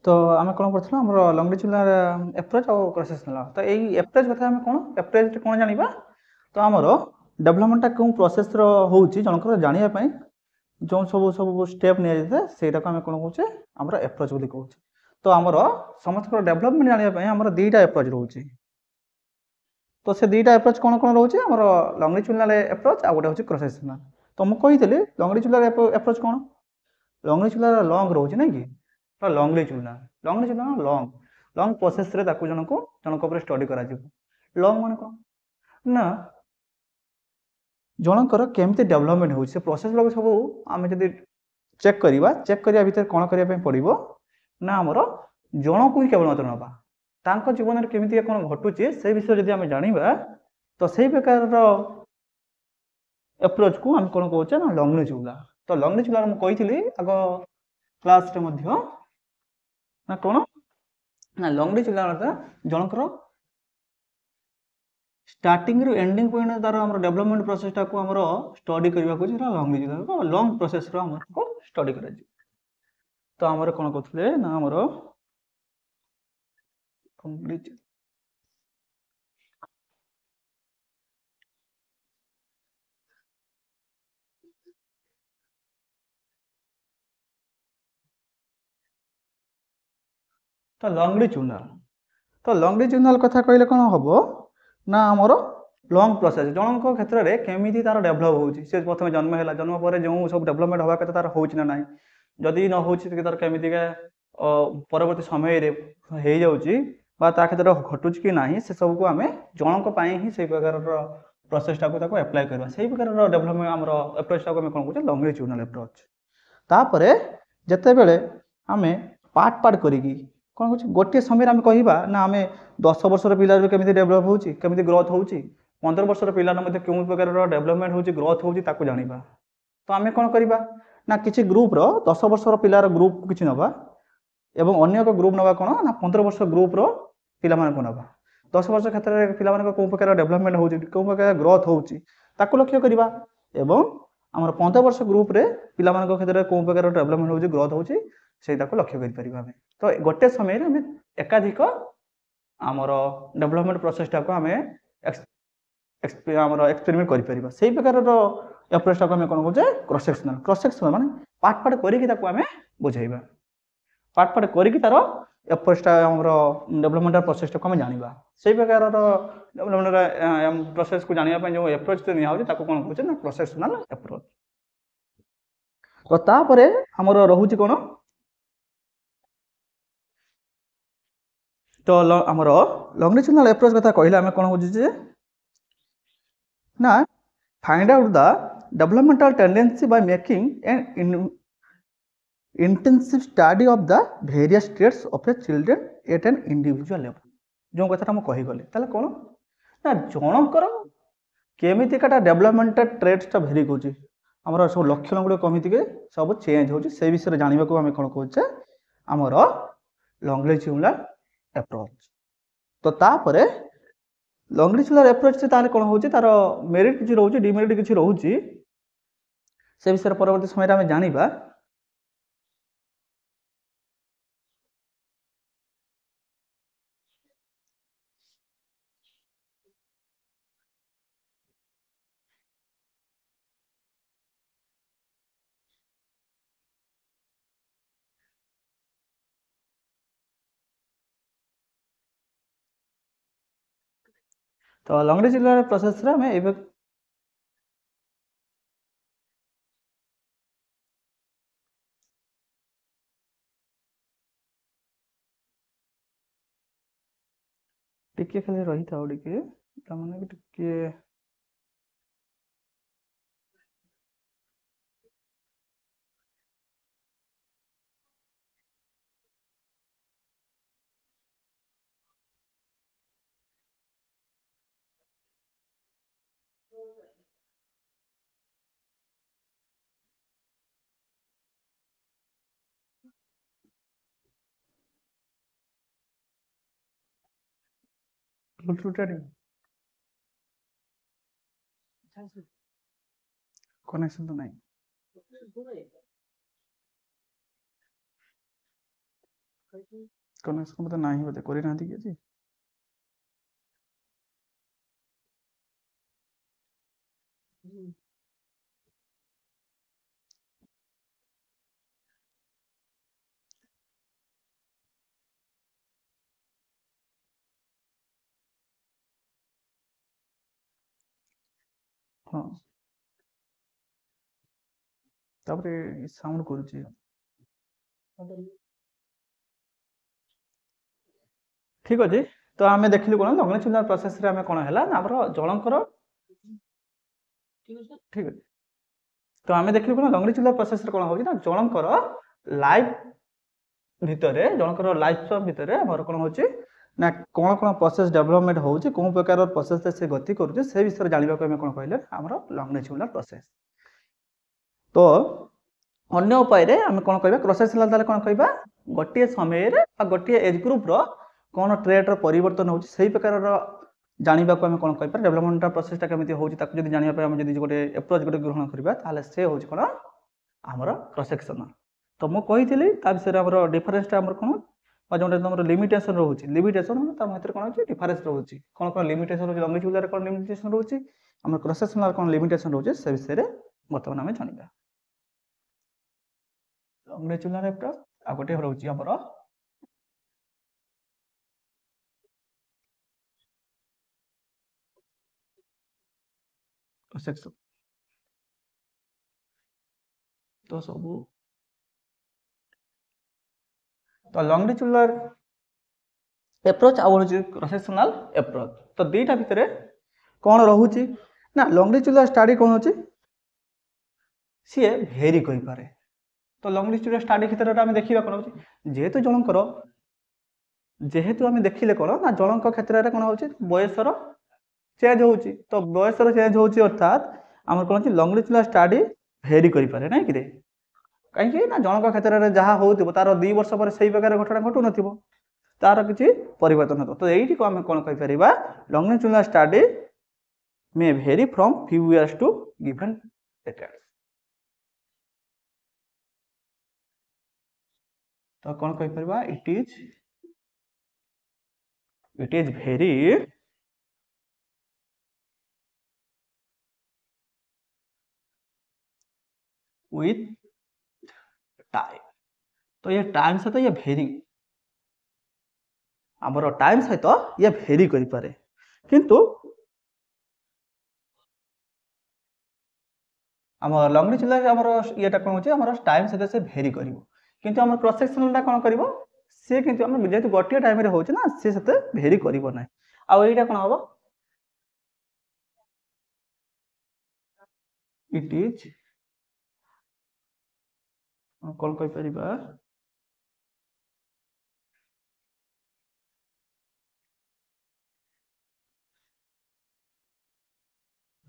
तो आम कौन करथिलु हमर लंगिट्यूडिनल एप्रोच और क्रॉस सेक्शनल तो एई एप्रोच कथा हम कौन एप्रोच कौन जानिबा तो हमर डेवलपमेंट कोन प्रोसेस रो होउची जनकर जानिया पई जो सब स्टेप निया जाय सेटा को हम कौन कहउचे हमर एप्रोच बोली कहउचे तो हमर समस्त डेवलपमेंट जानिया पई हमर दुईटा एप्रोच रहउची तो से दुईटा एप्रोच कौन कौन रहउची हमर लंगिट्यूडिनल एप्रोच आ गोटे होची क्रॉस सेक्शनल तो मु कहितली लंगिट्यूडिनल एप्रोच कौन लंगिट्यूडिनल लॉन्ग रहउची नै कि तो लंगिट्यूडिनल लॉन्ग प्रोसेस रे ताकू जनक ऊपर स्टडी करा जिवो लॉन्ग माने कोन ना जनकर केमती डेवलपमेंट होउची से प्रोसेस लोग सब आमे जदी चेक करिया भीतर कोन करिया पे पड़िबो ना हमर जनकू ही केवल मात्र नबा तांको जीवन रे केमती कोन घटुची से विषय जदी आमे जानिबा तो सेही प्रकार रो एप्रोच को हम कोन कहउचे ना लंगिट्यूडिनल तो लंगिट्यूडिनल हम कहितली आगो क्लास रे मध्य ना कोन ना लंगिट्यूडिनल जनकर स्टार्टिंग रु एंडिंग पॉइंट तार हमर डेवलपमेंट प्रोसेस टा को हमर स्टडी करबा को जेरा लंगिट्यूडिनल को लॉन्ग प्रोसेस रो हमर को स्टडी करा जी तो हमर कोन कहथले ना हमर कंप्लीट तो लंगिट्यूडिनल कथा कहले कोन हबो ना हमर लॉन्ग प्रोसेस जनक क्षेत्र रे केमिति तार डेवलप होउची से प्रथमे जन्म हैला जन्म पर जो सब डेवलपमेंट होबा कथा तार होउची ना नाही जदी न होउची त तार केमिति के परवर्ती समय रे हे जाउची बा ता क्षेत्र घटुची कि नाही से सब को हमें जनक पाई ही से प्रकार रो प्रोसेस टा को ताको अप्लाई करबा सेही प्रकार रो डेवलपमेंट हमर अप्रोच टा को हम कोन कहउचे लंगिट्यूडिनल अप्रोच तापरे जते बेले हमें पार्ट पार्ट करिकी कोन कहउचे गोटे समय हम कहिबा ना हमें 10 वर्षर पिला रो केमिति डेवलप होउची केमिति ग्रोथ होउची 15 वर्षर पिला मध्ये केउ प्रकार रो डेवलपमेंट होउची ग्रोथ होउची ताको जानिबा तो हमें कोन करिबा ना किछि ग्रुप रो 10 वर्षर पिलार ग्रुप किछि नबा एवं अन्य एक ग्रुप नबा कोन ना 15 वर्ष ग्रुप रो पिला माने को नबा 10 वर्ष क्षेत्र रे पिला माने को प्रकार डेवलपमेंट होउची को प्रकार ग्रोथ होउची ताको लक्ष्य करिबा एवं हमर 15 वर्ष ग्रुप रे पिला माने को क्षेत्र रे को प्रकार डेवलपमेंट होउची ग्रोथ होउची सेटा को लक्ष्य करि परिबा हमें तो गोटे समय रे हमें एकाधिक हमर डेवलपमेंट प्रोसेस टा को हमें हमर एक्सपेरिमेंट करि परिबा सेही प्रकार रो अप्रोच टा को हमें कोन कहउचे क्रॉस सेक्शनल माने पार्ट पार्ट करिकि ताको हमें बुझाइबा पार्ट पार्ट करिकि तारो अप्रोच टा हमर डेवलपमेंट प्रोसेस टा को हमें जानिबा सेही प्रकार रो डेवलपमेंट प्रोसेस को जानिबा पय जो अप्रोच निया होची ताको कोन कहउचे ना क्रॉस सेक्शनल अप्रोच तो तापरे हमर रहउची कोन तो हमर लंगिट्यूडिनल अप्रोच कथा कहले हमें कोन होची जे ना find out the developmental tendency by making an intensive study of the various traits of A children eight an individual level जो कथा हम कहि गले ताले कोन ना जनकर केमिति काटा डेवलपमेंट ट्रेट्स ता भेरी होची हमर सब लक्षण गुडे कमिति के सब चेंज होची से विषय जानिबा को हम कोन कहउचे हमर लंगिट्यूडिनल अप्रोच तो तापरे लंगिट्यूडिनल अप्रोच से ताले कोन होची तार मेरिट किछि रहउची डिमेरिट किछि रहउची से विषय परवर्ती समय रे हम जानिबा तो लंगिट्यूडिनल प्रोसेस रे हम एबे टिके खाली रही था टिके ता माने टिके कनेक्शन तो नहीं କନେକ୍ସନ ବୋଧେ ନାହିଁ ବୋଧେ କରିନାହାନ୍ତି କି ଆଜି ହଁ ତାପରେ ସାଉଣ୍ଡ କରୁଛି ଠିକ ଅଛି ତ ଆମେ ଦେଖିଲୁ କଣ ଲଙ୍ଗିଚୁଲାର ପ୍ରୋସେସରେ ଆମେ କଣ ହେଲା ନା ଆମର ଜଣଙ୍କର ଠିକ ଅଛି ତ ଆମେ ଦେଖିଲୁ କଣ ଲଙ୍ଗିଚୁଲାର ପ୍ରୋସେସରେ କଣ ହଉଛି ନା ଜଣଙ୍କର ଲାଇଫ ଭିତରେ ଜଣଙ୍କର ଲାଇଫ ଟାଇମ ଭିତରେ ଆମର କଣ ହଉଛି ନା କଣ କଣ ପ୍ରୋସେସ ଡେଭଲପମେଣ୍ଟ ହଉଛି କୋଉ ପ୍ରକାର ପ୍ରୋସେସରେ ସେ ଗତି କରୁଛି ସେ ବିଷୟରେ ଜାଣିବାକୁ ଆମେ କଣ କହିଲେ ଆମର ଲଙ୍ଗିଚୁଲାର ପ୍ରୋସେସ ତ ଅନ୍ୟ ଉପାୟରେ ଆମେ କଣ କହିବା ପ୍ରୋସେସ ହେଲା ତାହେଲେ କଣ କହିବା ଗୋଟିଏ ସମୟରେ ବା ଗୋଟିଏ ଏଜ ଗ୍ରୁପର କଣ ଟ୍ରେଡର ପରିବର୍ତ୍ତନ ହଉଛି ସେଇ ପ୍ରକାରର ଜାଣିବାକୁ ଆମେ କଣ କହିବା ଡେଭଲପମେଣ୍ଟ ପ୍ରୋସେସଟା କେମିତି ହଉଛି ତାକୁ ଯଦି ଜାଣିବା ପାଇଁ ଆମେ ଯଦି ଗୋଟେ ଆପ୍ରୋଚ ଗୋଟେ ଗ୍ରହଣ କରିବା ତାହେଲେ ସେ ହଉଛି କଣ ଆମର ପ୍ରସେସନ ତ ମୁଁ କହିଥିଲି ତା ବିଷୟରେ ଆମର ଡିଫରେନ୍ସଟା ଆମର କଣ ବା ଯୋଉଟା ଆମର ଲିମିଟେସନ ରହୁଛି ଲିମିଟେସନ ତା ଭିତରେ କଣ ଅଛି ଡିଫରେନ୍ସ ରହୁଛି କଣ କଣ ଲିମିଟେସନ ରହୁଛି ଲଙ୍ଗିଚୁଲାର କଣ ଲିମିଟେସନ ରହୁଛି ଆମର ପ୍ରୋସେସନର କଣ ଲିମିଟେସନ ରହୁଛି ସେ ବିଷୟରେ ବର୍ତ୍ତମାନ ଆମେ ଜାଣିବା ଲଙ୍ଗିଚୁଲାର ଆପ୍ରୋଚ ଆଉ ଗୋଟେ ରହୁଛି ଆମର ପ୍ରସେସନ ତ ସବୁ ତ ଲଙ୍ଗିଚୁଲାର एप्रोच आ प्रोसेसनल एप्रोच तो दुईटा भितर कौन रोचे ना लंगिट्यूडल स्टडी कौन होची सी भेरी कही पारे तो लंगिट्यूडल स्टडी क्षेत्र में देखा कौन हो जेहेतु जनकर जेहेतु आम देखिले कौन ना जनक क्षेत्र में कौन हो बयसर चेंज हो तो बयसर चेंज हो अर्थात आम कौन लंगिट्यूडल स्टडी भेरी करी पारे ना कि कहीं ना जनक क्षेत्र में जहाँ हो तार 2 वर्ष पर से प्रकार घटना घटू न तार किसी परिवर्तन हो तो यही आम कौन कहीपर longitudinal study may vary from few years to given decades तो कौन कहीपर it is vary with time तो ये टाइम सहित ये भेरी आमर टाइम सहित ये भेरी करि पारे किंतु आम लंगिट्यूडल आमर येटा कौन होची आमर टाइम सहित से भेरी करिवो किंतु आमर प्रोसेसनलटा कौन करिवो से किंतु आम जेहेतु गोटे टाइम रे होची ना से सते भेरी करिवो नै आ एटा कौन हबो इट इज कौन कहि परिबा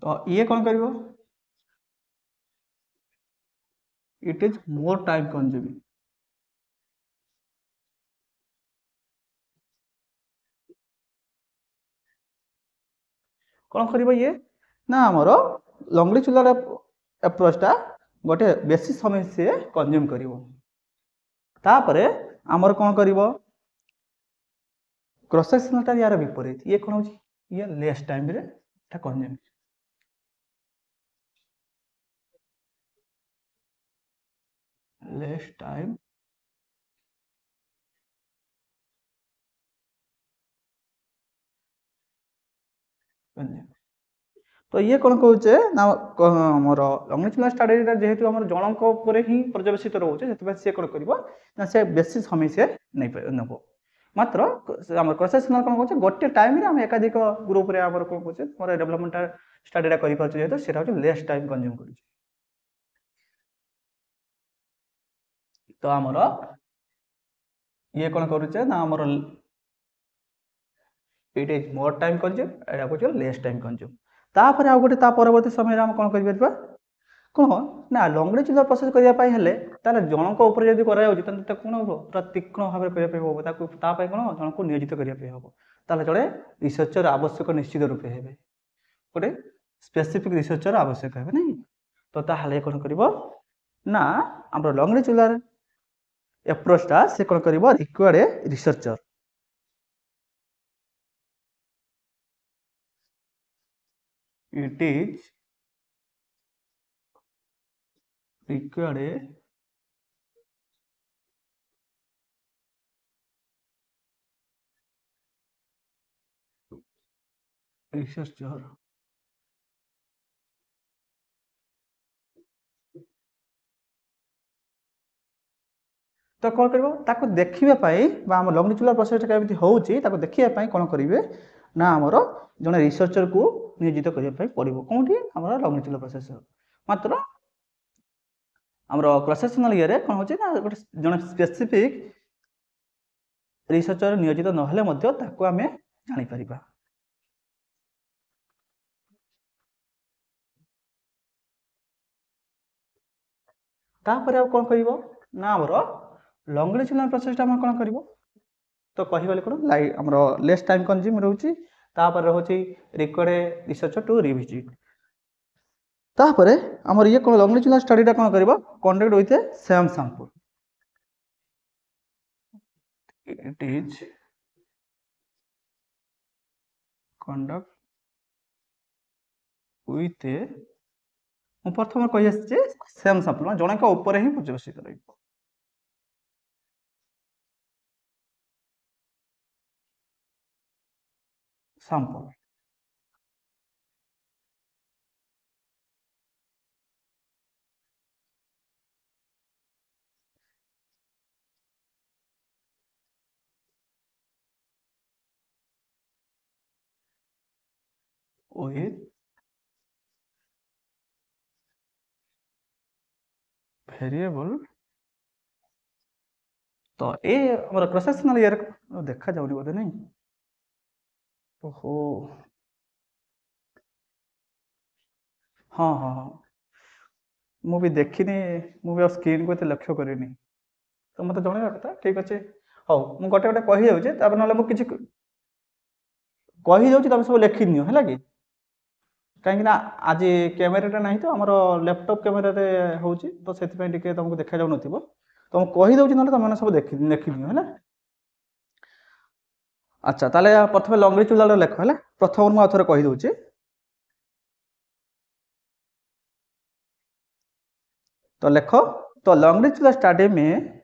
तो ये कौन करिवो it is more time consuming कौन करिवो ये ना आमर लंगिट्यूडल एप्रोचटा गोटे बेसी समय से कंज्यूम करिवो तापरे आमर कौन करिवो प्रोसेसनलटा यार विपरीत ये कौन होची ये लेस टाइम रे एटा कंज्यूम लेस टाइम तो ये कौन कहे ना मोर लंगिट्यूडल स्टडी जेहेतु आम जनक ही पर्यवेसित रोचे से कौन कर से बेसी समय से नब मात्र आम प्रोसेसनल कौन कहे गोटे टाइम आम एकाधिक ग्रुप रे आम कौन कहे मोर डेभलपमेंट स्टडीटा कर सेटा हूँ लेस टाइम कंज्यूम कर तो आमर ये कौन करुचे ना आमर it is more time consume एटा कौन लेस टाइम कंज्यूम तापर आउ गोटे परवर्ती समय आम कौन कर कौन ना लंगिट्यूडल प्रोसेस करने हेले जनक उपर जब कर कौन हम पूरा तीक्ष्ण भाव हम कौन जन को नियोजित करने हम ताले जड़े रिसर्चर आवश्यक निश्चित रूपे हे गोटे स्पेसिफिक रिसर्चर आवश्यक है नहीं तो ताहले कौन कर ना आम लंगिट्यूडल एप्रोचटा से कौन कर required researcher it is required researcher तो कौन कर देखा आम लंगिट्यूडल प्रोसेसटा केମିତି होउची ताको देखिया पाई कौन करेंगे ना आमर जड़े रिसर्चर को नियोजित करने पड़ो कौटी आम लंगिट्यूडल प्रोसेस मात्र आमर क्रॉस सेक्शनल इयर कौन होची ना गोटे जड़े स्पेसिफिक रिसर्चर नियोजित नहेले आम जापर तापर आ कौन कर ना आमर लंगिट्यूडल प्रोसेसटा आम कौन कर तो कहले कौन लाइक आमर लेस टाइम कंज्यूम रोचे रोचे रिक्वायर्ड रिसर्च टू रिविजिट तापर आमर ये कौन लंगिट्यूडल स्टडीटा कौन कर conduct with a same sample it is conduct with a प्रथम कही आसी सेम सैंपल जन ऊपर ही पर्यवेसित रही सैंपल with variable तो ये हमर क्रॉस सेक्शनल इयर देखा जाउनी बोधे नहीं ओहो हाँ हाँ हाँ मु भी देखिनी मु भी स्क्रीन को लक्ष्य करेनी तो मत जणा कथा ठीक अच्छे हौ मु गोटे गोटे कही जाउछे तापर नले मु किछि कही जाउछी तमे सब लिखि नियो हैला कि कहीं ना आज कैमेराटा नहीं तो आमर लैपटॉप कैमेरा रे होउची तो सेति पई टिके तुमको देखा जाउ नथिबो तो मु कही दउछी नले तमे सब देखि नियो हैला अच्छा ताले प्रथम लंगिट्यूडल लेख हैला प्रथम मु आथरे कही दउछी तो लेख तो लंगिट्यूडल स्टडी में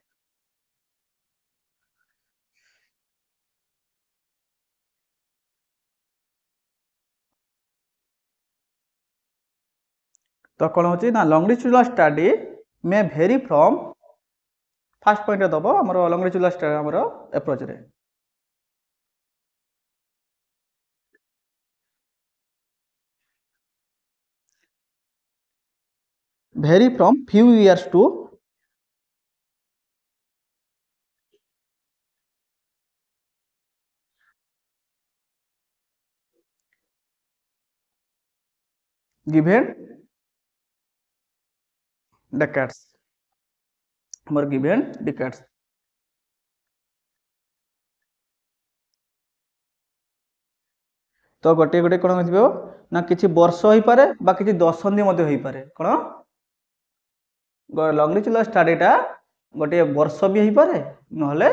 तो कौन होची ना लंगिट्यूडल स्टडी में भेरी फ्रॉम फास्ट पॉइंट दबो हमर लंगिट्यूडल स्टडी हमर अप्रोच रे vary from few years to given decades हमर given decades तो गोटे गोटे कौन हो ना किसी वर्ष हो पारे बा किसी दशंधि मध्य हो पारे कौन लंगिट्यूडल स्टडीटा गोटे वर्ष भी हो पारे नहले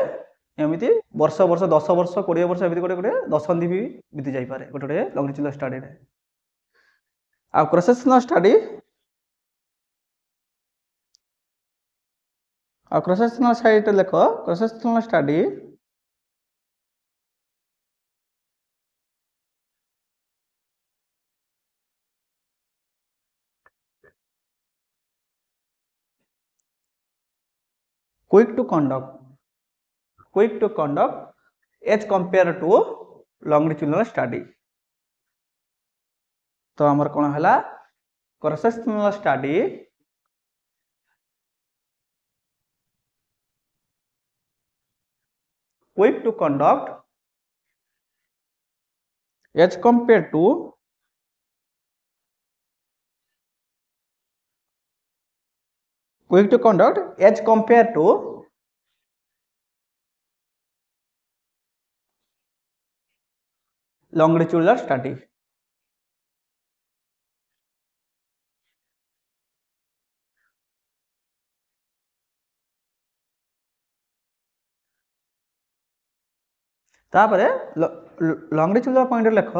एमती वर्ष वर्ष 10 वर्ष 20 वर्ष एमती गोटे गोटे दशंधि भी बीती जाई पारे गोटे गोटे लंगिट्यूडल स्टडी रे आ क्रॉस सेक्शनल स्टडी आ क्रॉस सेक्शनल साइड लेख cross sectional study quick to conduct as compared to longitudinal study तो हमर कोन हला cross sectional study quick to conduct as compared to longitudinal study तापर लॉन्गिट्यूडल पॉइंट लेख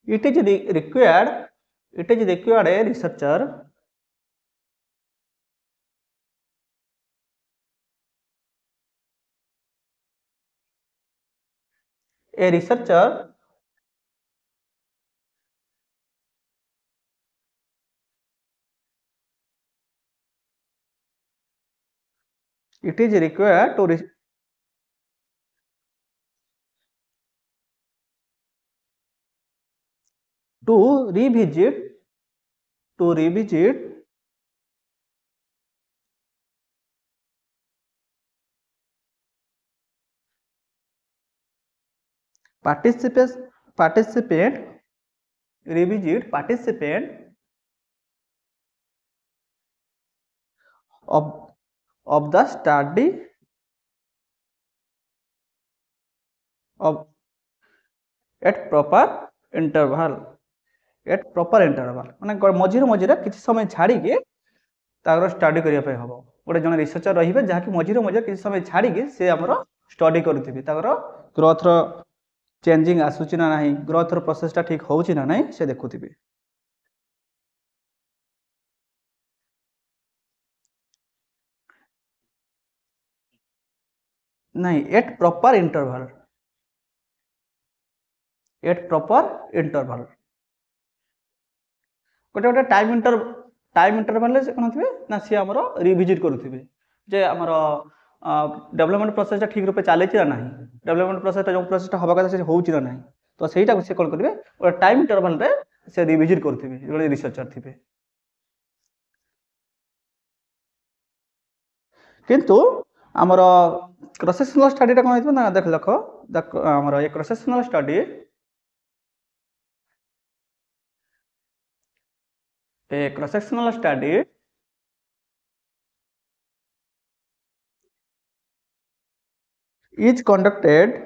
it is required a researcher it is required to revisit participant of the study of at proper interval माने मझिरे मझिरे किसी समय छाड़ी के तार study करिया पे हबो गोटे जने रिसर्चर रहिबे जहा कि मझिरे मझिरे किसी समय छाड़ी के से हमरो स्टडी करथिबे तार ग्रोथ रो चेंजिंग आसुची ना नाही ग्रोथ रो प्रोसेस टा ठीक होउची ना नाही से देखुथिबे नहीं एट प्रॉपर इंटरवल गोटे गोटे टाइम इंटरवल से कौन थे ना सी आमर रिविजिट करुवे जे आमर डेवलपमेंट प्रोसेस ठीक रूप चली ना डेवलपमेंट प्रोसेस जो प्रोसेस हवा कथा से होउची ना नहीं तो सहीटा से कौन करेंगे गोटे टाइम इंटरवल रे से रिविजिट करुवे जो रिसर्चर थे किंतु आमर क्रॉस सेक्शनल स्टडी कौन हो ना देख लख आमर ये cross sectional study a cross-sectional study is conducted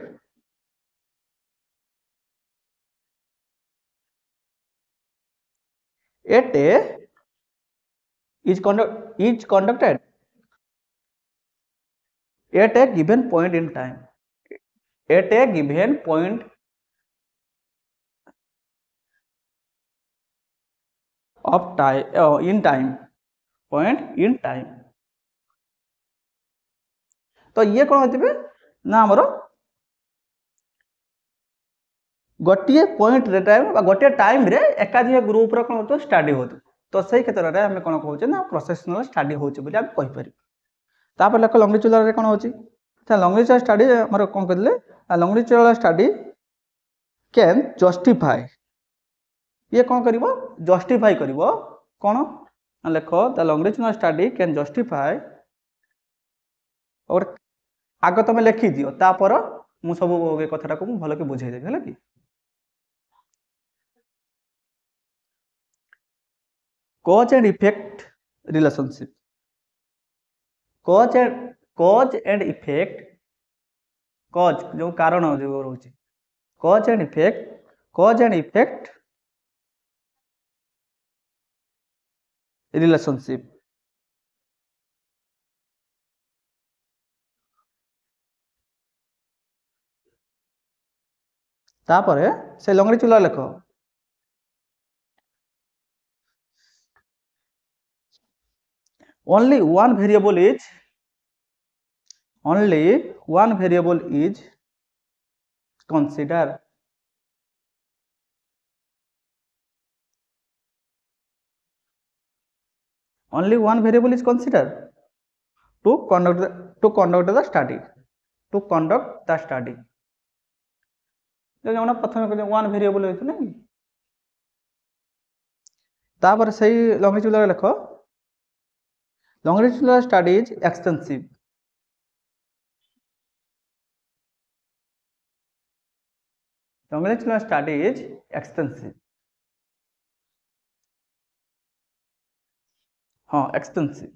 at a given point in time at a given point of time in time तो ये कौन होते ना आमर गोटे पॉइंट रे टाइम गोटे टाइम रे एकाधिक ग्रुप रो कौन होतो स्टडी होतो तो सही क्षेत्र रे हम कौन कहूचे ना क्रॉस-सेक्शनल स्टडी होचे बोली हम कहि पारि तापर लख लॉन्गिट्यूडल रे कौन होची त लॉन्गिट्यूडल स्टडी हमर कौन कहले लॉन्गिट्यूडल स्टडी कैन जस्टिफाई ये कौन करिवो जस्टिफाई करिवो कौन लेख the longitudinal study can justify और आग तुम लिखि दियो तापर मु सब ये कथाटा को भल के बुझाई देबी हला कि cause and effect relationship cause and effect cause जो कारण जो रहउची कॉज एंड इफेक्ट रिलेशनशिप तापर से लॉन्गिट्यूडल लेख only one variable is considered to conduct the study जो प्रथम कहते वन वेरिएबल होइतो ना तापर सही लॉन्गिट्यूडल लेख longitudinal study is extensive हाँ एक्सटेंसिव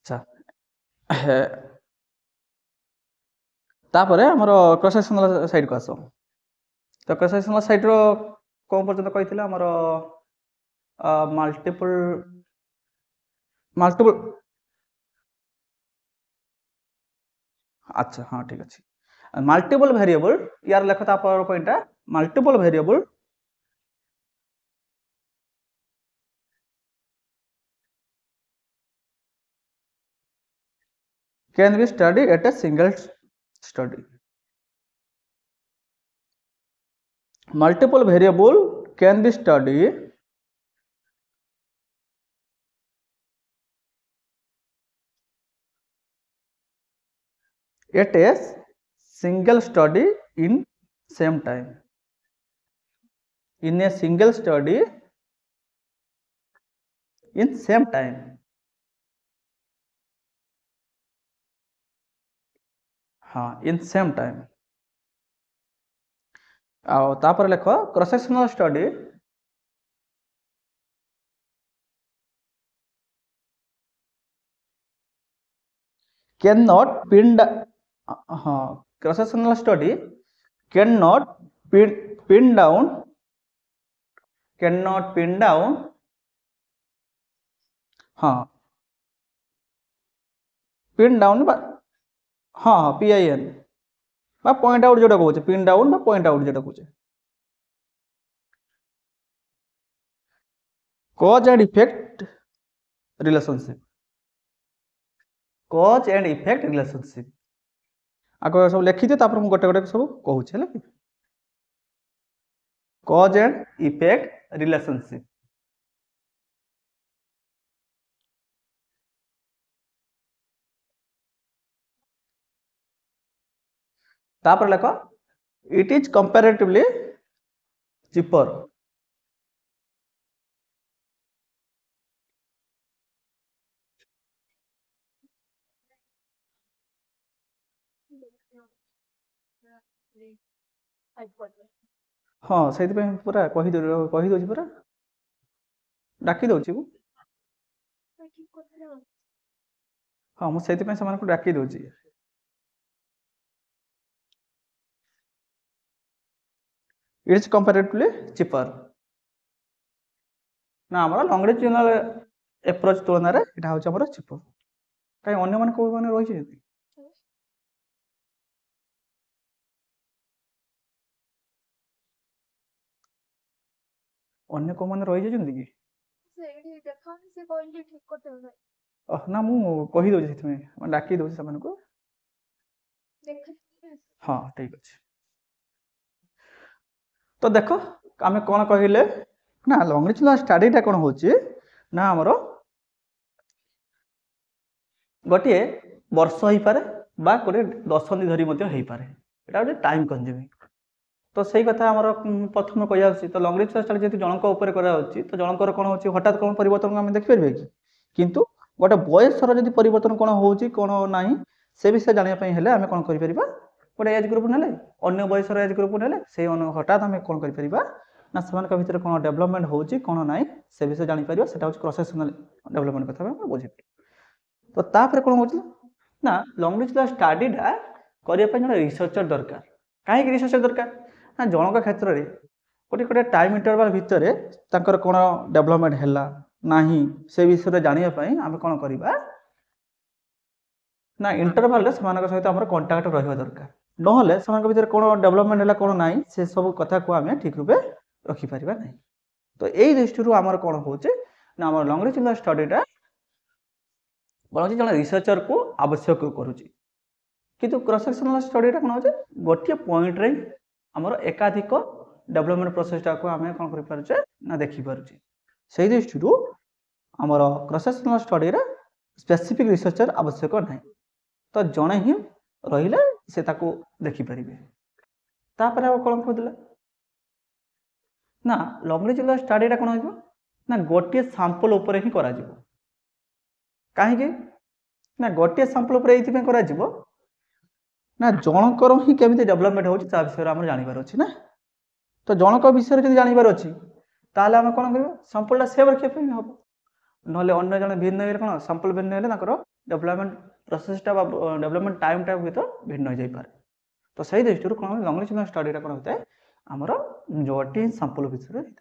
अच्छा तापर आमर क्रॉस सेक्शनल साइड को आस तो क्रॉस सेक्शनल साइड रो कौन पर्यंत कही आमर मल्टीपल मल्टीपल अच्छा हाँ ठीक अच्छे मल्टीपल वेरिएबल यार लेख ता point multiple variable can be studied at a single study. Multiple variable can be studied at a single study in same time. In a single study in same time. हाँ in same time. ଆଉ ତାପରେ ଲେଖ cross sectional study cannot हाँ cross sectional study cannot pin down हाँ pin down हाँ हाँ PIN बा point out जोटा कहूचे पिन डाउन बा पॉइंट आउट जोटा कहूचे cause and effect relationship cause and effect relationship आगे सब लिखि दे तापर हम गोटे गोटे सब कहूचे हला कि कॉज एंड इफेक्ट रिलेशनशिप तापर लेख इट इज कंपैरेटिवली चीपर हाँ से पूरा कही दौची पूरा डाकी दौची हाँ मुझे डाकी दौची इट इज कंपैरेटिवली चीपर ना आमर लंगरेजिनल एप्रोच तुलन में यहाँ हूँ आम चीपर कहीं अन्य मैंने कौ मैंने रही अन्य कौ मैंने रही जाती कि ना मुझे कही दौची डाकी दौची से हाँ ठीक अच्छे तो देख आम कौन कहले ना लंगरेजिनल स्टडीटा कौन हो ना आमर गोटे वर्ष हो पारे बा गोटे दशंधि धरी हो पारे एटा गोटे टाइम कंज्यूमिंग तो सही कथा आमर प्रथम कह तो लंगरेजिनल स्टडी जी जनक उपर कराऊँच तो जनकर कौन हो हठात कौन परिवर्तन आम देखिपारे कि किंतु गोटे बयसर जब परिवर्तन कौन हो कौन ना से विषय जानापी हेले आम कौन कर गोटे एज ग्रुप ना अन्य बयसर एज ग्रुप ना से हठात आम कौन कर ना से भितर कौन डेभलपमेंट हो कौन ना से विषय जापर से क्रॉस सेक्शनल डेभलपमेंट कथा बुझे तो तापर कौन हो ना लंगरेजिनल स्टडीटा करने जो रिसर्चर दरकार कहीं रिसर्चर दरकार ना जनक क्षेत्र में गोटे गोटे टाइम इंटरवल भितर कौन डेभलपमेंट है ना से विषय जानापी आम कौन करवा ना इंटरवल सहित आम कंटाक्ट रहा दरकार नहले से भर कौन डेभलपमेंट है कौन ना से सब कथा को आम ठीक रूपे रखिपर ना तो यही दृष्टि आमर कौन हो ना आम लंगरेजिनल स्टडीटा कौन हो जन रिसर्चर को आवश्यक करुच्ची किंतु क्रॉस सेक्शनल स्टडीटा कौन हो गोटे पॉइंट रे आमर एकाधिक डेभलपमेंट प्रोसेसटा को आम कौन करें ना देखिपुचे से दृष्टि आमर cross sectional study specific researcher आवश्यक ना तो जड़े ही रही से देखिपारे तापर कौन कहला ना लंगरेजिनल स्टडीटा कौन हो ना गोटे सैंपल उपर ही करा कहीं ना गोटे सैंपल उपर ये ना जनकर ही केमी डेभलपमेंट हो विषय आम जानवर अच्छे ना तो जनक विषय जब जानवर अच्छी ताल आम कौन कर सैंपलटा सेव रखापी हम ना अन्य जन भिन्न कौन सैंपल भिन्न डेभलपमेंट प्रोसेसटा डेभलपमेंट टाइमटा हुए तो भिन्न हो जापे तो सही दृष्टि कौन लंगरेजिनल स्टडीटा कौन होता है आमर गोटे सैंपल विषय होता है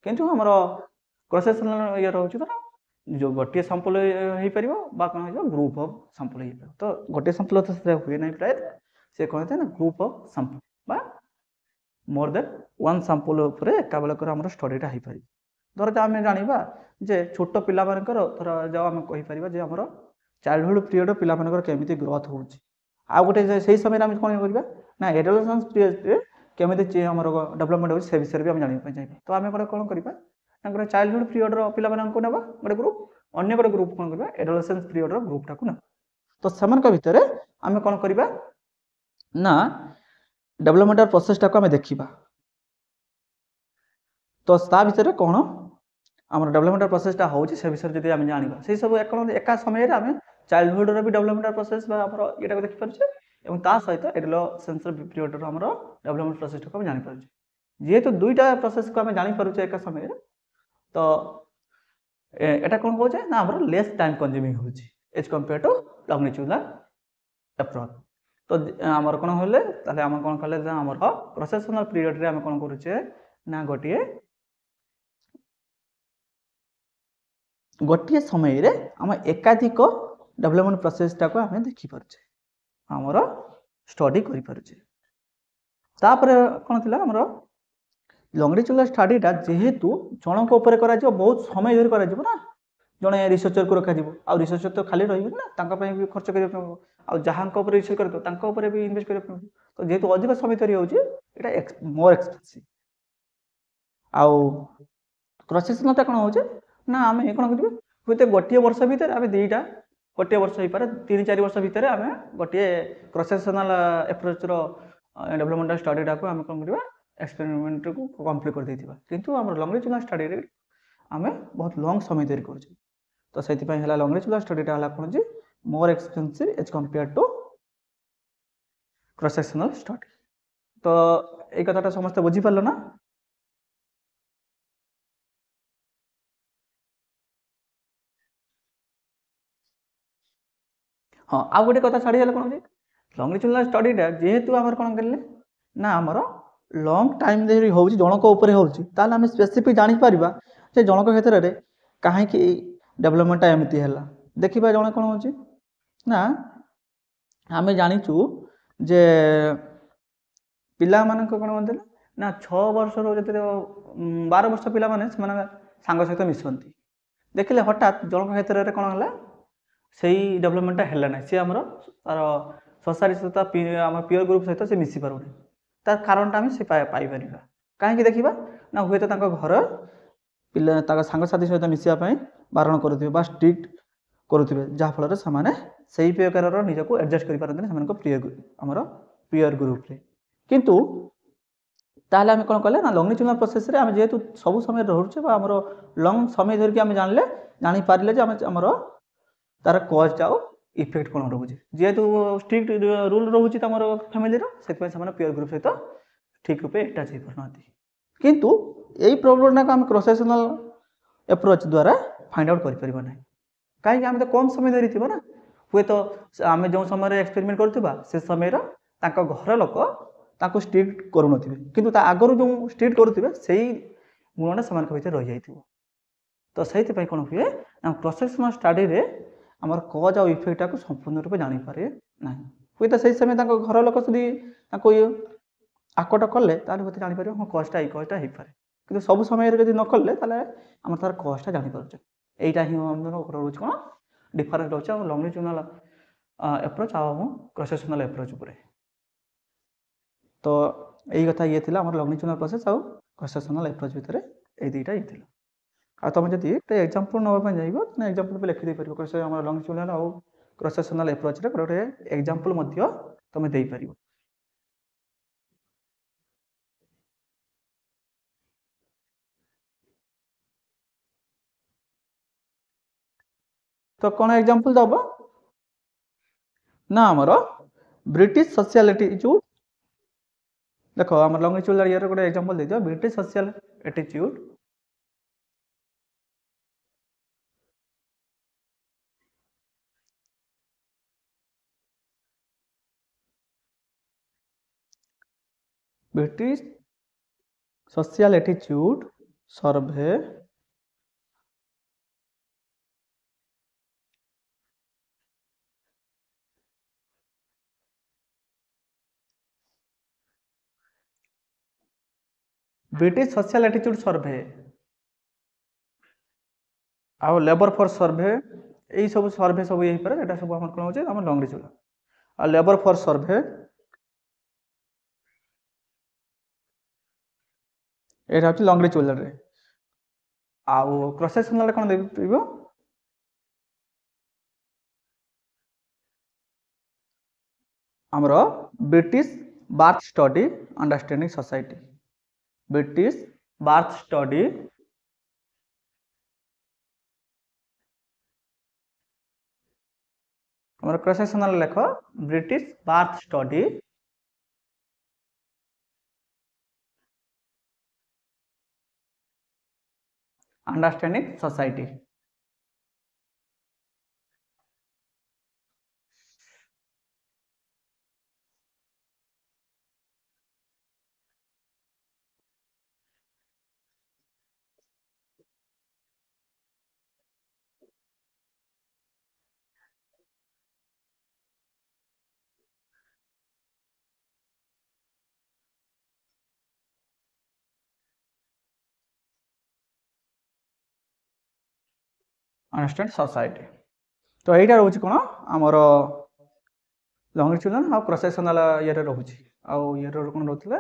किंतु आमर क्रॉस सेक्शनल ये रोचे तो जो गोटे सैंपल हो पार बा कौन हो ग्रुप ऑफ सैंपल हो पार तो गोटे सैंपल तो हुए ना प्राय से कहते हैं ना ग्रुप ऑफ सैंपल बा मोर देन वन सैंपल उपर एका बेलक आम स्टडीटा हो पार धर जो आम जाना जे छोट पिला थर जो आम कहीपर जे आम चाइल्डहुड पीरियड पिला केमी ग्रोथ हो आउ गोटे से समय आम कौन करवा ना एडोलेसेंस पीरियड केमी आम डेवलपमेंट हो विषय भी आम जानापी चाहिए तो आम गोटे कौन करवा ना गोटे चाइल्डहुड पीरियड पिला ना गोटे ग्रुप अन्य गोटे ग्रुप कौन करवा एडोलेसेंस पीरियड ग्रुपटा को ना तो से भितर आम कौन करवा ना डेवलपमेंटल प्रोसेसटा को आम देखा तो ता भितर कौन आम डेवलपमेंटल प्रोसेसटा हो विषय जब आम जाना से सब एका समय आम चाइल्डहुड भी डेवलपमेंटल प्रोसेस ये देखिपारे और ता सहित एडोलेसेंस पीरियड आम डेवलपमेंट प्रोसेस को जापर जेहेतु दुईटा प्रोसेस को आम जापर एका समय तो एटा कौन कहे ना आम लेस टाइम कंज्यूमिंग हो as compare to longitudinal approach तो आमर कौन होले ताले आम कौन कले आमर क्रॉस सेक्शनल पीरियड रे आम कौन करुचे ना गोटे समय रे आम एकाधिक डेवलपमेंट प्रोसेसटा को आम देखिपारे आमर स्टडी करिपारुचे तापर कौन थिला आमर लॉन्गिट्यूडिनल स्टडीटा जेहेतु जनक उपर करा बहुत समय धरी करा ना जड़े रिसर्चर को रखा आ रिसर्चर तो खाली रही ना भी खर्च कर जहाँ रिसर्च कर भी इनभेस्ट कर तो जेहेतु अधिक समय धरी होता मोर एक्सपेंसिव आउ क्रॉस सेक्शनलटा कौन हो ना आम कौन करेंगे हूँ गोटे वर्ष भितर आम दुईटा गोटे वर्ष हो पारे 3-4 वर्ष भितर आम गोटे क्रॉस सेक्शनल एप्रोच डेवलपमेंटल स्टडीटा को आम कौन करवा एक्सपेरिमेंट को कंप्लीट कर देथिबा किंतु हम लॉन्गिट्यूडिनल स्टडी रे आमे बहुत लॉन्ग समय धरि करछे तो सेति पय हला लॉन्गिट्यूडिनल स्टडीटा हला कोन जे more expensive as compare to cross sectional study तो ए कथाटा समस्त बुझी पारलो ना हाँ आ गोटे कथा छाड़ी हला कोन जे लॉन्गिट्यूडिनल स्टडीटा जेहेतु हमर कोन करले ना हमर लॉन्ग टाइम धरी हो जनक उपर हो आम स्पेसिफिक जापर जे जनक क्षेत्र में कहीं डेवलपमेंटा एमती है देखा जड़े कौन हो ना आम जाचु जे पिला मान कौन कहते ना 6 वर्ष 12 वर्ष पिला माने सांग सहित मिशंती देखिले हठात जनक क्षेत्र में कौन है से डेवलपमेंटा है ना सी आम तार सोसाइटी सहित आम पीयर ग्रुप सहित से मिसी पारे तार कारणटा आम से पाइपर कहीं देखा ना हुए तो घर पिला सांगसाथी सहित मिसापी बारण करुवे स्ट्रिक्ट करुवे जहाँफल से प्रकार निजक एडजस्ट कर प्रियर पीयर ग्रुप रे किंतु ताहले आम कौन कले ना लॉन्गिट्यूडिनल प्रोसेस रे आम जेहेतु सब समय रोचे आमर लॉन्ग समय धरिकी आम जानले जानीपारे आमर तार कॉज आउ इफेक्ट कौन रोचे जेहेतु स्ट्रिक्ट रूल रोचे फैमिली से पीयर ग्रुप सहित ठीक रूपे अटैच हो पारना किंतु यही प्रोब्लेमटा को आम क्रॉस सेक्शनल एप्रोच द्वारा फाइंड आउट कर ना कहीं आम तो कम समय धरी थी ना हुए तो आम जो समय एक्सपेरिमेंट करुवा से समय घर लोक स्ट्रिक्ट करूँ किंतु आगु जो स्ट्रिक्ट करुवे से गुणटा से भर रही जाइए तो से कौन हुए ना क्रॉस सेक्शनल स्टडी रे आमर कज आ इफेक्टा को संपूर्ण रूप जानीपारे ना हुए तो से समय घर लोक यदि आकट कले हूँ जापर हाँ कजटा ये कजटा हो पाए कि सब समय जब न कले आम तार कजटा जापर यहीटा ही रोच कौन डिफरेन्स रोचे लॉन्गिट्यूडिनल एप्रोच आ क्रॉस सेक्शनल एप्रोच उपर तो यही कथा ये थी लॉन्गिट्यूडिनल प्रोसेस आ क्रॉस सेक्शनल एप्रोच भितर ये दुईटा ये थी आ तुम जब एग्जांपल नापी जाइए एग्जांपल भी लिखिदे पार लॉन्गिट्यूडिनल आ क्रॉस सेक्शनल एप्रोच रे गोटे एग्जांपल तुम दे पार तो कौन एग्जांपल दब ना आमर ब्रिटिश सोशल एटीट्यूड देख आम लॉन्गिट्यूडिनल ईयर गोटे एग्जांपल दे दियो British social attitude British social attitude survey British social attitude survey आउ लेबर फोर्स सर्भे यही सब सर्भे सब ये पारे एटा सब हमर कोन होचे हमर लंगडिचुला आ लेबर फोर्स सर्भे एटा होचे लंगडिचुला रे आउ क्रॉस सेक्शनल रे कोन देइबो हमरो British birth study understanding society British birth study हमर क्रॉस सेक्शनल लेख British birth study understanding society understand society तो यहीटा रोचे कौन आमर लंगडिचुलान आ क्रॉस सेक्शनल ये रोचे आउ ये कौन रोते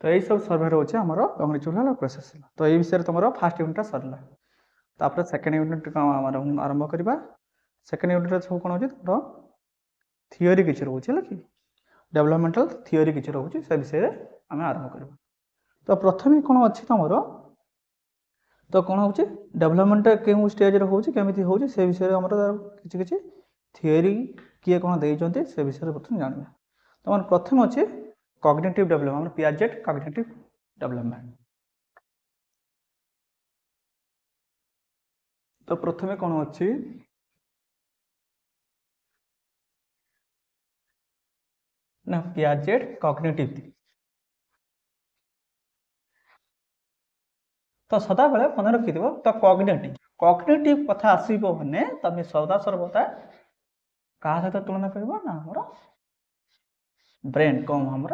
तो यही सब सर्वे रोचे आमर लंगडिचुलान क्रॉस सेक्शनल तो ये विषय तुम फास्ट यूनिट सरला तापर सेकेंड यूनिट आरंभ करवा सेकेंड यूनिट सब कौन हो तुम थियोरी किसी रोचे है कि डेवलपमेंटल थियोरी किसी रोचे से विषय आम आरंभ करवा तो प्रथम कौन अच्छी तुम तो कौन हो डेवलपमेंट क्यों स्टेज केमी हो विषय आम किसी किसी थियोरी किए कौन देते से विषय प्रथम जानवा तुम प्रथम अच्छे cognitive development Piaget cognitive development तो प्रथम कौन अच्छी ना पियाजेट कॉग्निटिव तो सदा बेले मन रखि तो कॉग्निटिव कॉग्निटिव कथा आसो मैंने तुम सदा सर्वदा क्या सहित तुलना कर ना हमर ब्रेन कम हमर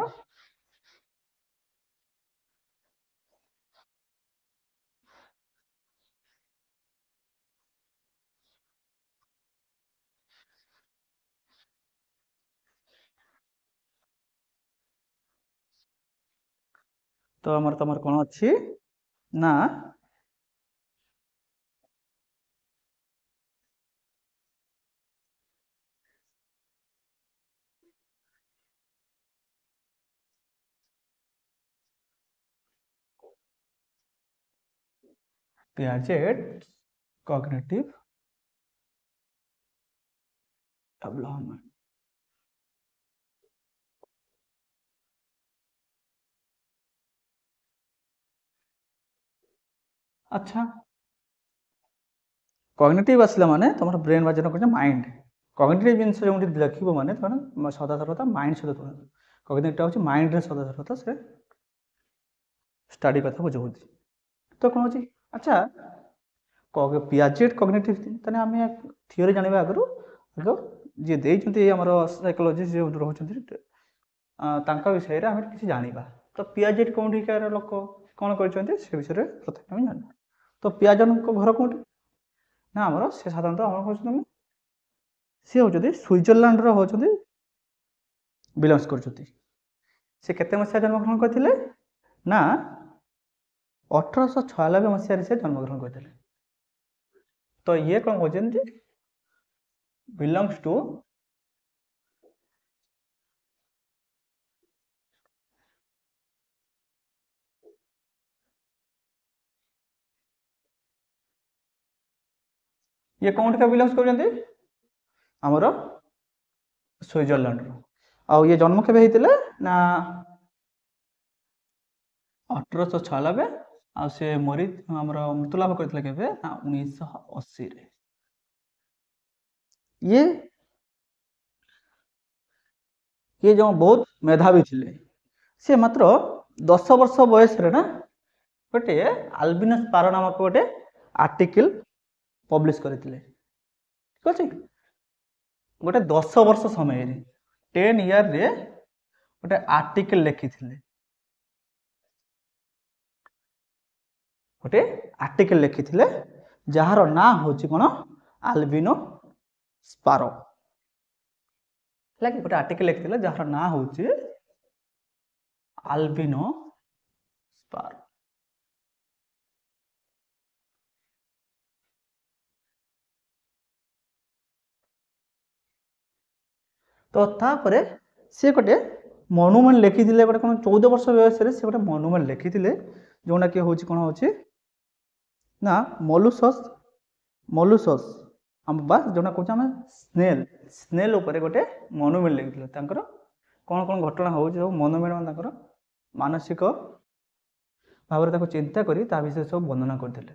तो हमर तुम कौन अच्छी ना पियाजेट कॉग्निटिव डेवलपमेंट अच्छा कॉग्निटिव आसला माने तुम ब्रेन बाजन कर माइंड कॉग्निटिव जिन जो लिखो मैंने तुम सदा सर्वदा माइंड सहित तुलना कॉग्निटिव हूँ माइंड सदा सर्वदा से स्टडी कथा बुझाऊँ तो कौन हो अच्छा पियाजेट कॉग्निटिव तेने आम थियोरी जानवा आगु आग जी देते आम साइकोलोजी जो रोच विषय आम किसी जाना तो पियाजेट कौन लोक कौन कर विषय प्रथम आम जाना तो पियाजन घर कौटी ना आमर से साधारणतः आम कौन सी हूँ स्विट्जरलैंड होती बिलंग्स कर मसीहा जन्मग्रहण करते ना 1896 मसीह से जन्मग्रहण करते तो ये कौन कहते बिलोंग्स टू ये कौन का बिलोंग्स करते आमर स्विट्जरलैंड आउ ये जन्म केबे हेतिले ना 1896 आ से मरी आमर मृत्युलाभ करथिले केबे ना 1980 रे ये जो बहुत मेधावी थिले से मात्र 10 वर्ष बयस रे ना गोटे आल्बिनस पारो नामक गोटे आर्टिकल पब्लिश करथिले ठीक अछि गोटे 10 वर्ष समय रे 10 इयर रे गोटे आर्टिकल लिखिथिले गोटे आर्टिकल लिखिथिले जहार ना होची कोन आल्बिनो स्पारो लाइक गोटे आर्टिकल लिखिथिले जहार ना होची आल्बिनो स्पारो तो तापरे से गोटे मनुमेंट लिखिथिले गोटे कोन 14 वर्ष बयस रे से गोटे मनुमेंट लिखिथिले जोना कि होची कोन होची ना मोलुसस हम बास जोना कहछ हम स्नेल ऊपर गोटे मनुमेंट लिखिथिले तांकर कोन कोन घटना होची सब मनुमेंट मान तांकर मानसिक भाବରେ ताको चिंता करी ता विषय सब वर्णना करथिले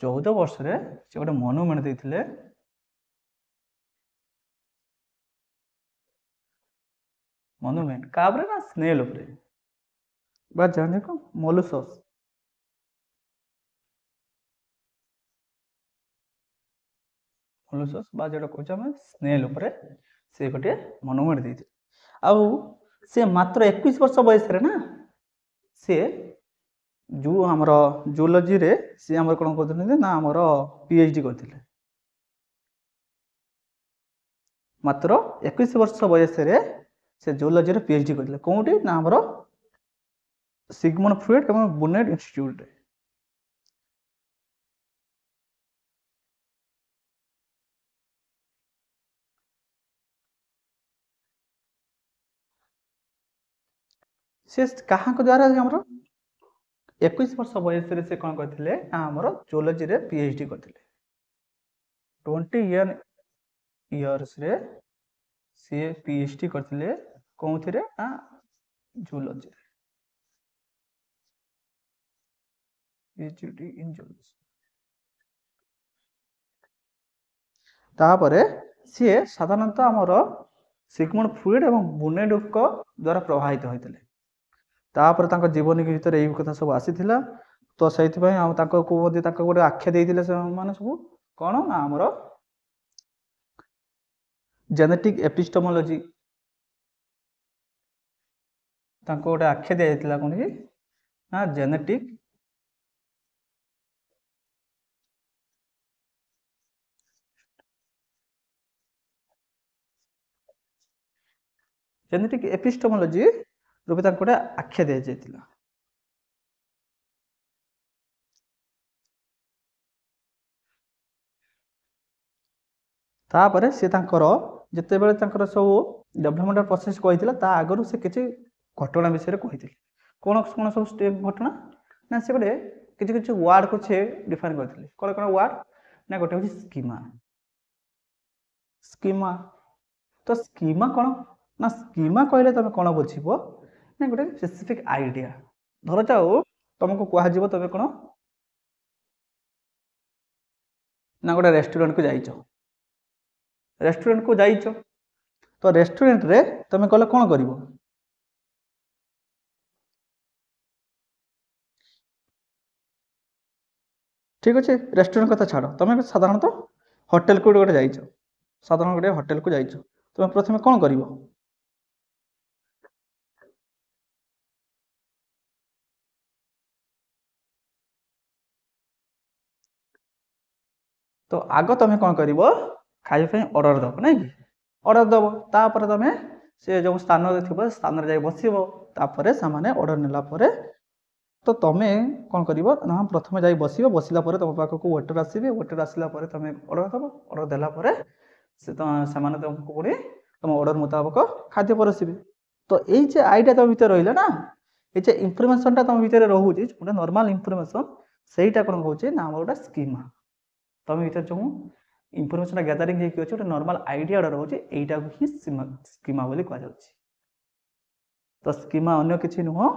14 वर्ष रे से गोटे मनुमेंट देथिले मनुमेंट काबरे ना स्नेल ऊपर बा जाने को मोलुसस बा जेटा कहछ हम स्नेल ऊपर से गोटे मनुमेंट देथि आउ से मात्र 21 वर्ष बयस रे ना से जो हमर जूलॉजी रे से हमर कोन कहथि ना हमर पीएचडी करथिले मात्र 21 वर्ष बयस रे से जूलॉजी रे पीएचडी करथिले कोउटी ना हमर सिगमंड फ्रॉइड एवं बुनेट इंस्टीट्यूट रे से कहाँ को द्वारा हमर 21 वर्ष बयस रे से कोन करथिले ना हमर जूलॉजी रे पीएचडी करथिले 20 इयर्स रे से पीएचडी करथिले कोउथिरे ना जूलॉजी रे पीएचडी इन जूलॉजी तापरे सी साधारणतः हमर सिगमंड फ्रॉइड एवं बुनेट को द्वारा प्रभावित होइतले तापर तांको जीवन के भीतर एही कथा सब आसीथिला तो सहित पय हम तांको को मध्ये तांको गोटे आख्या देइथिले से माने सब कोन ना हमर जेनेटिक एपिस्टेमोलॉजी तांको गोटे आख्या देइथिला कोन कि ना जेनेटिक एपिस्टेमोलॉजी रूपे तांको गोटे आख्या दे जाइथिला तापर से तांकर जते बेले तांकर सब डेवलपमेंट प्रोसेस कहिथिला ता आगरु से किछि घटना विषय रे कहिथिले कोन कोन सब स्टेप घटना ना से गोटे किछि किछि वर्ड को छे डिफाइन करथिले कोन कोन वर्ड ना गोटे होछि स्कीमा तो स्कीमा कोन ना स्कीमा कहले तमे कोन बुझिबो ना गोटे स्पेसिफिक आइडिया धर जाओ तुमको कह जीवो तमे कोन ना गोटे रेस्टोरेंट को जाइछो तो रेस्टोरेंट रे तमे कहले कोन करिवो ठीक अच्छे रेस्टोरेंट कथा छाड़ तुम साधारणतः होटेल को गोटे जाइछ साधारण गोटे होटेल को जाइछ तुम प्रथमे कौन कर तो आग तुम कौन कर खाइबा ऑर्डर दब ना कि ऑर्डर दब तापर तुम से जो स्थान थी स्थान जाए बसब तापर से ऑर्डर नेला तो तुमे कौन कर ना प्रथम जा बसला तुम पाखक वेटर आसवे वेटर आसला तुम अर्डर दब अर्डर देलापर से तुमको पुणी तुम अर्डर मुताबक खाद्य परसिबे। तो ये आईडिया तुम भर रहा ना ये इनफर्मेशन तुम भर रोचे गोटे नॉर्मल इनफर्मेशन सहीटा कौन कहे ना गोटे स्कीमा तुम भर जो इनफर्मेशन गैदरिंग होती गोटे नॉर्मल आईडिया रोचे यहीटा ही स्कीमा बोली कह। तो स्कीमा अन्य किसी नुह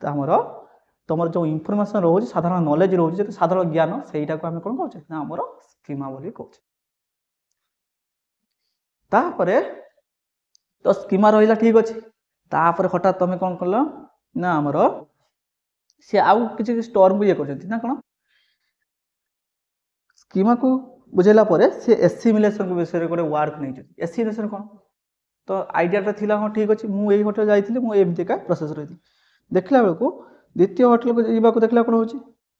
तो आमर तुम जो इनफर्मेशन रोचे साधारण नॉलेज रोचे साधारण ज्ञान सहीटा को आम कौन कहे ना आमर स्कीमा बोली कहे। तापर तो स्कीमा रहा ठीक अच्छे तापर हठात तुम कौन कल ना आमर सी आउ कि स्टोर ये कर कौन स्कीमा को बुझेला सी एसिमिलेशन विषय गोटे वार्ड नहीं एसिमिलेशन कौन तो आइडियाटा थी हाँ ठीक अच्छे मुझे होटेल जाइए मुझे प्रोसेस रही देखला बेलू द्वितीय होटेल को जावाक देखला कौन हो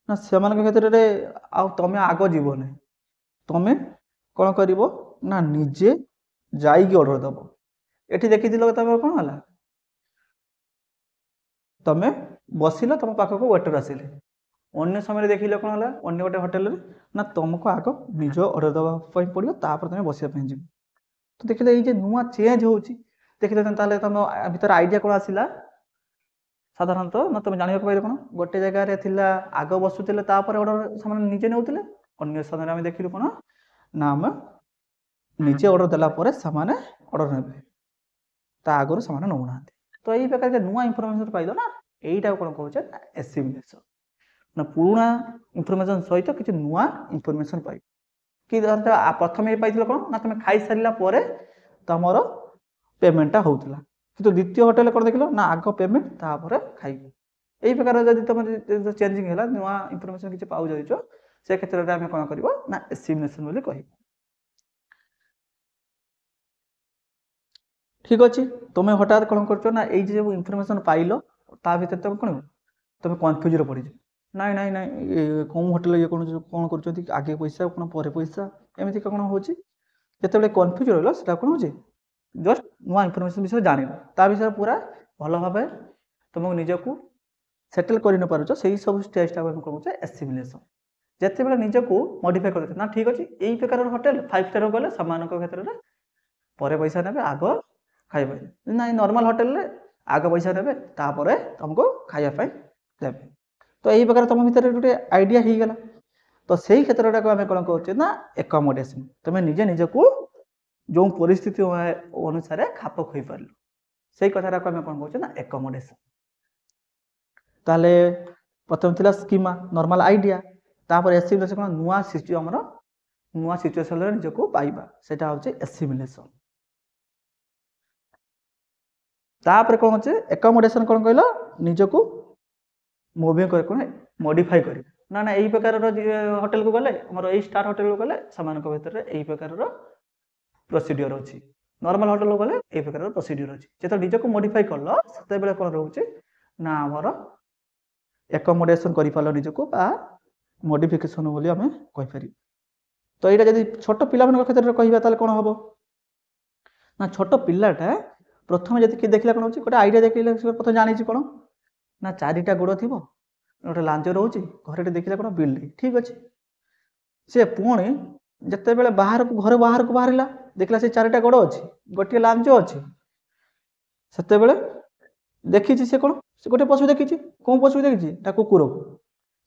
क्षेत्र में तुम आग जीव ना तुम कौन कर ना निजे जाइए ऑर्डर दब ये देखी तुम कौन है तुम बसिल तुम पाखक वेटर आसिले अन्य समय देखिले कौन है अन्य गोटे होटेल ना तुमको आग निज ऑर्डर दवाई पड़ो तुम बसापी जीव। तो देखिले ये नुआ चेंज हो देखिले तुम भर आइडिया कौन आसला साधारणतः ना तुम जानवा पाइल कौन गोटे जगार आग बसुले ऑर्डर से निजे नौते अन्य समय आम देखिलु कौन ना आम निजे ऑर्डर देला से ऑर्डर ने आगुरी से नौना। तो यही प्रकार नुआ इनफर्मेशन पाइल ना यहीटा कौन कहे एसिमिलेशन ना पुराणा इनफर्मेशन सहित किसी नुआ इनफर्मेशन पाइ कि प्रथम ये पाई कौन ना तुम खाई सारापर तुम पेमेंटा होता कि द्वितीय होटेल कौन देख ना आग पेमेंट तापर खाई यही प्रकार जब तुम चेंजिंग है नुआ इनफर्मेशन किसी पाऊ जाइछ से क्षेत्र में आम कौन कर एसिमिलेशन बोली कह। ठीक अच्छे तुम हठात कौन कर ना ये जो इनफर्मेशन पाइल ता भर तुम कौन तुम कन्फ्यूज पड़ नाई नाई नाई कौन होटेल ये कौन कर आगे पैसा कौन पर पैसा एमती कौन हो जिते कन्फ्यूज रहा से कौन हो जस्ट नुआ इनफर्मेशन विषय जान ता विषय पूरा भल भाव तुमको निजक सेटल कर न पार से सब स्टेजटा कौन कहे एसिमिलेशन जिते बड़े निजक मॉडिफाई कर ना ठीक अच्छे यही प्रकार होटेल 5 स्टार गले सामान क्षेत्र में पर पैसा ने आग खाइबे ना नॉर्मल होटेल रे आग पैसा देवे तापर तुमको खाइबा देवे। तो यही प्रकार तुम भर गोटे आइडिया हो गला। तो से क्षेत्रटा को आम कौन कहे ना एकमोडेशन तुम निजे निजक जो परिस्थिति अनुसार खाप खुई पार से कथा को आम कौन कहे ना एकमोडेशन। ताले प्रथम थिला स्कीमा नॉर्मल आइडिया तापर एसिमिलेशन कौन नुआ नुआ सिचुएशन निजक पाइबा सेटा होचे एसिमिलेशन। तापर कौन होचे एकमोडेशन कौन कहल निजक मुविंग कर कौन मॉडिफाई कर ना ना यही प्रकार होटेल को गले आम यही स्टार होटेल को गले सामान भर यही प्रकार प्रोसीडियर अच्छी नॉर्मल होटेल को गले यही प्रकार प्रोसीडियर अच्छी जो निजक मॉडिफाई कल से कौन रोचे ना आमर एकमोडेशन कर निजक मॉडिफिकेशन बोली आम कहीपर। तो यहाँ जब छोट पिला क्षेत्र में कहवा कौन हम ना छोट पिलाटा प्रथम जब देखला कौन हो गोटे आइडिया देखिए प्रथम जानी कौन ना 4टा गोड़ थी गोटे लांच रोचे घर देखला कौन बिल्डिंग ठीक अच्छे सी पुणी जिते बड़े बाहर को घर बाहर को बाहर देखला से 4टा गोड़ अच्छी गोटे लांच अच्छी से देखी से कौन से गोटे पशु देखी कौन पशु देखी कुकुर को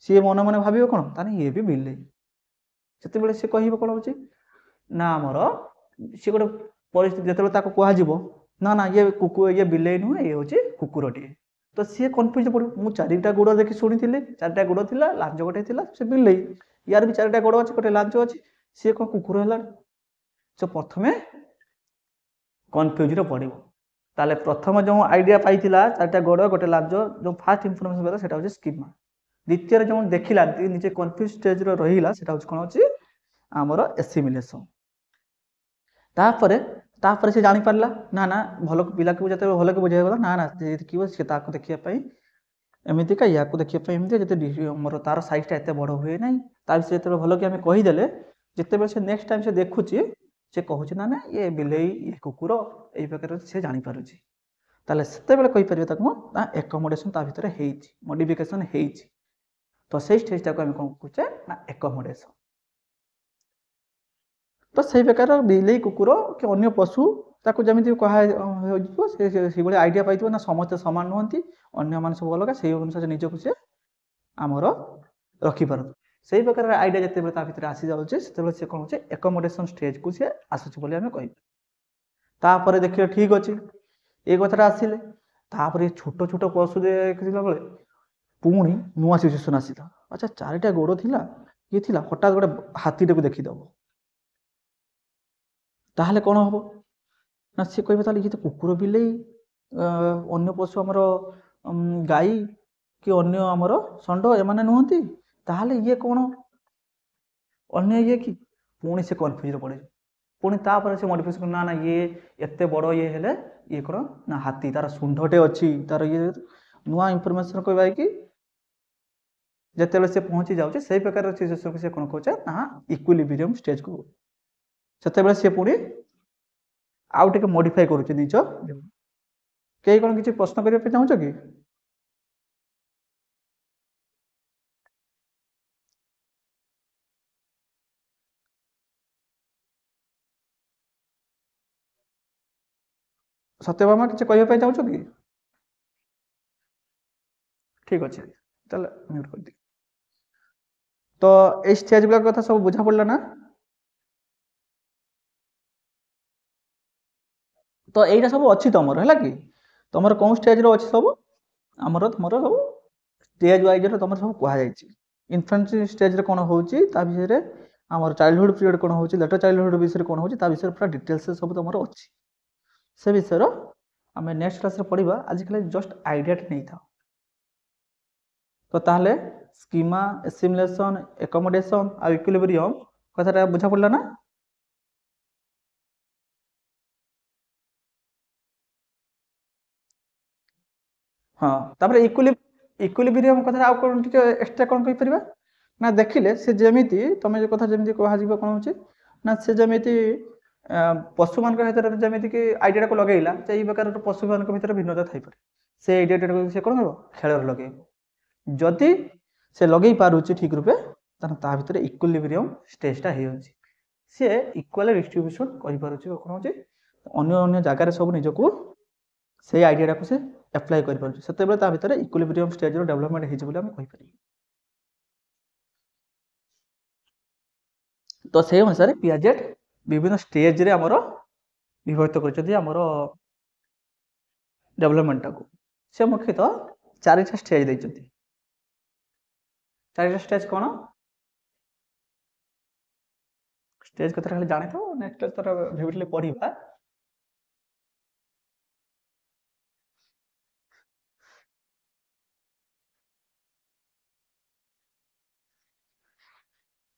सी मन मन भाव कौन ताने ये भी बिल्ली से सी कह कौन हो ना आमर सी गोटे परिस्थिति जो कह ना ना ये कुकुर ये बिल्ली नुह ये हूँ कुकुरटीए। तो सी कन्फ्यूज पड़ो मुझे 4टा गोड़ देखी शुणी 4टा गोड़ थी लांच गोटे से बिल्ली यार भी 4टा गोड़ अच्छे गोटे लांच अच्छी सी कौन कुकुर है सो प्रथम कन्फ्यूज पड़ो ताले प्रथम जो आइडिया पाई 4टा गोड़ गोटे लांच जो फास्ट इनफर्मेशन पाला सेटा होची स्कीमा। द्वितीय जो देखिला निजे कन्फ्यूज स्टेज रहिला सेटा होची कोन होची आमर एसिमिलेशन। तापर से जानी पारला ना ना भल पिला को जते भल के बुझाइबा ना ना देखिबो से ताको देखिया पई एमिति का या को देखिया पई एमिति जते हमर तार साइजटा एते बड़ हुए नै तार से जते भल के हम कहि देले जते बेले से नेक्स्ट टाइम से देखुची से कहूची ना ना ये बिलेई ये कुकुर एई प्रकार से जानी पारुची। ताले सेतेबेले कहि परिबे ताको ना एकोमोडेशन ता भितरे हेइछि मॉडिफिकेशन हेइछि तो सेई स्टेज टाको हम कोन कहूचे ना एकोमोडेशन तो सेई प्रकार बिलेई कुकुर कि अन्य पशु ताको जमिति कहा होइबो से भली आइडिया पाइथिबो ना समस्त समान नहंती अन्य मान सब अलग सेई अनुसार निजको से आमर रखि पारु सेई प्रकार आइडिया जते ता भितरे आसी जाउचे सेतेबेले से कोन होचे एकोमोडेशन स्टेज को से आसुची बोली हम कहि तापर देखियो ठीक अछि ए कथाटा आसिले तापर छोट छोट पशु देखिला बेले पुणी नुआ सिचुएसन आसिला अच्छा चारिटा गोड़ थिला ये थिला हठात गोटे हाथीटे को देखिदब ताहले कौन हम ना सी कह ये तो कुकुर बिलेई अन्य पशु आमर गाई कि अन्य आमर षंड एमाने नुहंती ताहले ये कौन अन्य ये कि पुणी से कन्फ्यूज पड़े पुणी तापर से मॉडिफिकेशन ना ना ये एते बड़ ये हेले ये कौन ना हाथी तार शुंढटे अच्छी तार ये नुआ इनफॉरमेशन कहबा कि जिते से पहुंची जाऊे से प्रकार सिचुएशन को से कौन कहचे ना इक्विलिब्रियम स्टेज को सेतेबेले से पुणी आउ टिके मॉडिफाई करूचे निज कई कौन किसी प्रश्न करने पे चाहूच कि सत्यभामा किसी कहवाई चाहूच कि ठीक अच्छे चल म्यूट कर दी तो ये स्टेज गुला कथा सब बुझा पड़ा ना तो यहीटा सब अच्छी तुमर है कि तुम कौन स्टेज रो अच्छी सब आमर तुम सब स्टेज वाइज तुम सब कहुई इन्फेंट्री स्टेज कौन होची विषय आम चाइल्डहुड पीरियड कौन होची लेटर चाइल्डहुड विषय कौन होची विषय पूरा डिटेल्स सब तुम अच्छी से विषय आम नेक्स्ट क्लास पढ़ा आजिकल जस्ट आइडिया नहीं था तो ताहले स्कीमा एसिमुलेशन एकोमोडेशन आ इक्विलिब्रियम कथाटा बुझा पड़ा ना हाँ तापर इक्विलिब्रियम कथा आउ कौन टिके एक्स्ट्रा कौन कहि परिबा ना देखिले से जेमिति तमे जे कथा जेमिति कहा जीव कौन होची ना से जेमिति पशु मान भीतर जेमिति कि आइडिया को लगेइला जे ई प्रकार पशु मान भीतर भिन्नता थाई पारे से आइडिया को से कौन करबो खेल लगेइबो जदि से लगे पारुची ठीक रूपे ता भीतर इक्विलिब्रियम स्टेजटा हे होची से इक्वल डिस्ट्रीब्यूशन कहि पारुची कौन होची अन्य अन्य जगह सब निजको से आइडिया को से अप्लाई कर पारुची सेते बेले ता भीतर इक्विलिब्रियम स्टेज रो डेवलपमेंट हे जे बोली हम कहि पारि तो से अनुसार पियाजेट विभिन्न स्टेज रे हमरो विभक्त करछथि हमरो डेवलपमेंट को से मुख्यतः चारिटा स्टेज दैछथि चारिटा स्टेज कोन स्टेज कथा खाली जाने तो नेक्स्ट तरह विभिडली पढ़िबा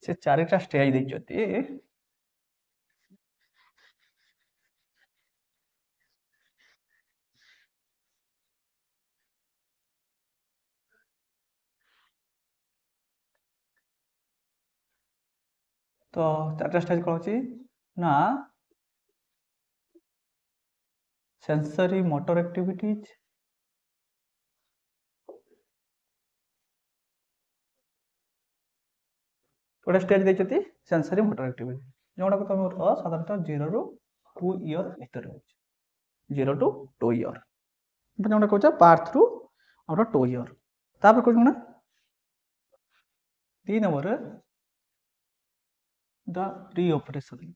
से चारिटा स्टेज दैछथि तो चार्टा स्टेज कौन होची ना सेंसरी मोटर एक्टिविटीज गोटे स्टेज देती सेंसरी मोटर एक्टिविटी जोटा तुम साधारणतः 0 ରୁ 2 इयर भितर होची 0 to 2 इयर जोटा कहूँ पार्थ थ्रू आउट 2 इयर तापर कहूँ ना 3 number the pre operation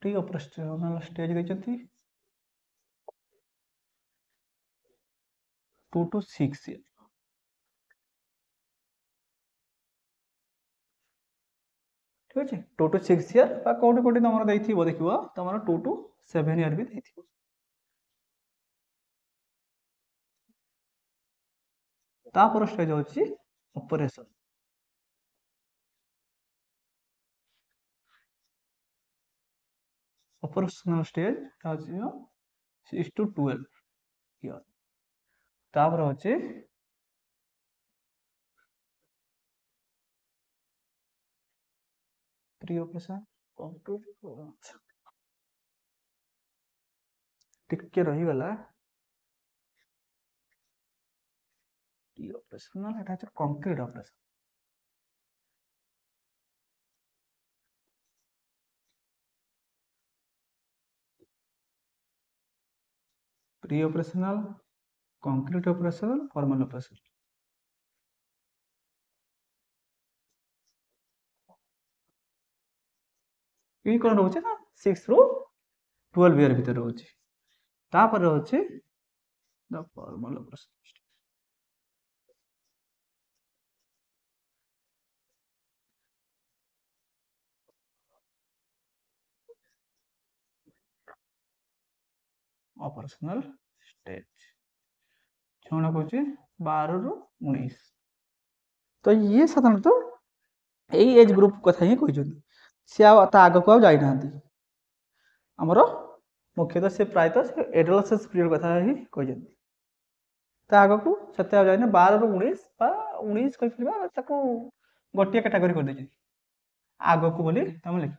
pre operational stage देती 2 to 6 इयर ठीक अच्छे 2 to 6 इयर कौटी कौटी तुम देख तुम 2 to 7 इयर भी देख तापर स्टेज होची operation operational stage 6 to 12 year तापर होची प्री ऑपरेशन टिके रही गला प्री ऑपरेशनल एटा है concrete operation pre operational concrete operation formal operation ये कौन रोचे ना 6 ରୁ 12 ईयर भीतर रोचे तापर रोचे the formal operation operational stage छुणा कहूँ 12 ରୁ 19 तो ये साधारणतः यही एज ग्रुप कथा ही कहते सी आग को जाना आमर मुख्यतः से प्रायतः एडोलसेंस पीरियड कथा ही कहते आग को से जाए 12 ରୁ 19 19 कही गोटे कैटेगरी कर दे आग को बोली तुम लिख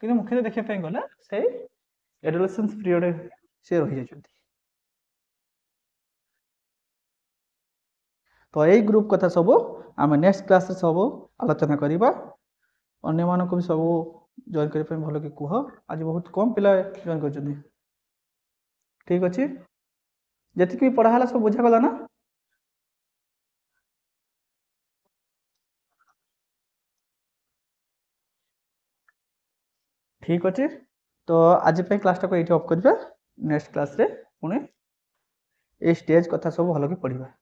कि मुख्यतः देखा गला से एडोलसेंस पीरियड से रही जाती तो यही ग्रुप कथा सब आम नेक्स्ट क्लास सब आलोचना करवा अन्य मानक भी सब जॉइन करने भल कि कह आज बहुत कम पिला जॉइन कर ठीक अच्छे जी भी पढ़ाला सब बुझागला ना ठीक अच्छे तो आज क्लासटा को ये ऑफ करवा नेक्स्ट क्लास रे पुणी ए स्टेज कथा सब भल कि पढ़ा।